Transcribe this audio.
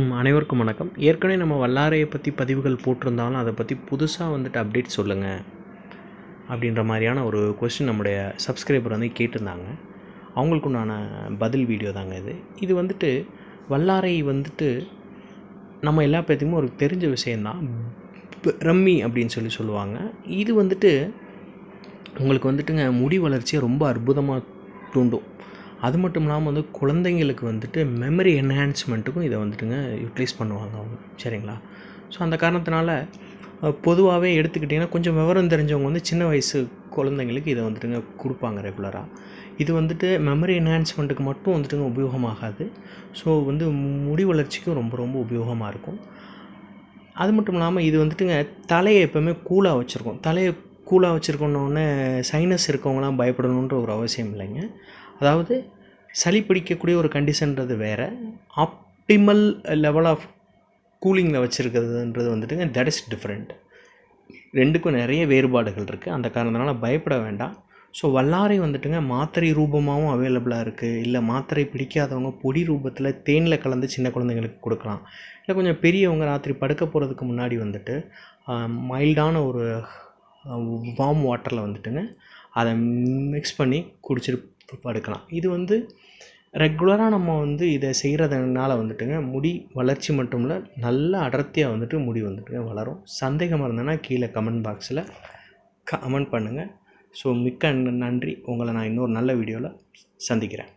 அனைவருக்கும் வணக்கம். ஏற்கனவே நம்ம வல்லாரையை பற்றி பதிவுகள் போட்டிருந்தாலும் அதை பற்றி புதுசாக அப்டேட் சொல்லுங்கள் அப்படின்ற மாதிரியான ஒரு கொஸ்டின் நம்முடைய சப்ஸ்கிரைபர் கேட்டிருந்தாங்க. அவங்களுக்கு உண்டான பதில் வீடியோ தாங்க இது. இது வல்லாரை நம்ம எல்லா பேர்த்துக்குமே ஒரு தெரிஞ்ச விஷயந்தான். ரம்மி அப்படின்னு சொல்லுவாங்க. இது உங்களுக்கு முடி வளர்ச்சியை ரொம்ப அற்புதமாக தூண்டும். அது மட்டும் இல்லாமல் குழந்தைங்களுக்கு மெமரி என்ஹான்ஸ்மெண்ட்டுக்கும் இதை யூட்டிலைஸ் பண்ணுவாங்க அவங்க. சரிங்களா? ஸோ அந்த காரணத்தினால பொதுவாகவே எடுத்துக்கிட்டிங்கன்னா கொஞ்சம் விவரம் தெரிஞ்சவங்க சின்ன வயசு குழந்தைங்களுக்கு இதை கொடுப்பாங்க ரெகுலராக. இது மெமரி என்ஹான்ஸ்மெண்ட்டுக்கு மட்டும் உபயோகமாகாது. ஸோ முடி வளர்ச்சிக்கும் ரொம்ப ரொம்ப உபயோகமாக இருக்கும். அது மட்டும் இல்லாமல் இது தலையை எப்போவுமே கூலாக வச்சுருக்கோம். தலையை கூலாக வச்சுருக்கோன்னொன்னே சைனஸ் இருக்கவங்களாம் பயப்படணுன்ற ஒரு அவசியம் இல்லைங்க. அதாவது சளி பிடிக்கக்கூடிய ஒரு கண்டிஷன்றது வேறு, ஆப்டிமல் லெவல் ஆஃப் கூலிங்கில் வச்சுருக்கிறதுன்றது தட் இஸ் டிஃப்ரெண்ட். ரெண்டுக்கும் நிறைய வேறுபாடுகள் இருக்குது. அந்த காரணத்தினால பயப்பட வேண்டாம். ஸோ வல்லாரை மாத்திரை ரூபமாகவும் அவைலபிளாக இருக்குது. இல்லை மாத்திரை பிடிக்காதவங்க பொடி ரூபத்தில் தேனில் கலந்து சின்ன குழந்தைங்களுக்கு கொடுக்கலாம். இல்லை கொஞ்சம் பெரியவங்க ராத்திரி படுக்க போகிறதுக்கு முன்னாடி மைல்டான ஒரு வார்ம் வாட்டரில் அதை மிக்ஸ் பண்ணி குடிச்சிட்டு படுக்கலாம். இது ரெகுலராக நம்ம இதை செய்கிறதுனால முடி வளர்ச்சி மட்டும் இல்லை, நல்ல அடர்த்தியாக முடி வளரும். சந்தேகமாக இருந்ததுன்னா கீழே கமெண்ட் பாக்ஸில் கமெண்ட் பண்ணுங்கள். ஸோ மிக்க நன்றி. உங்களை நான் இன்னொரு நல்ல வீடியோவில் சந்திக்கிறேன்.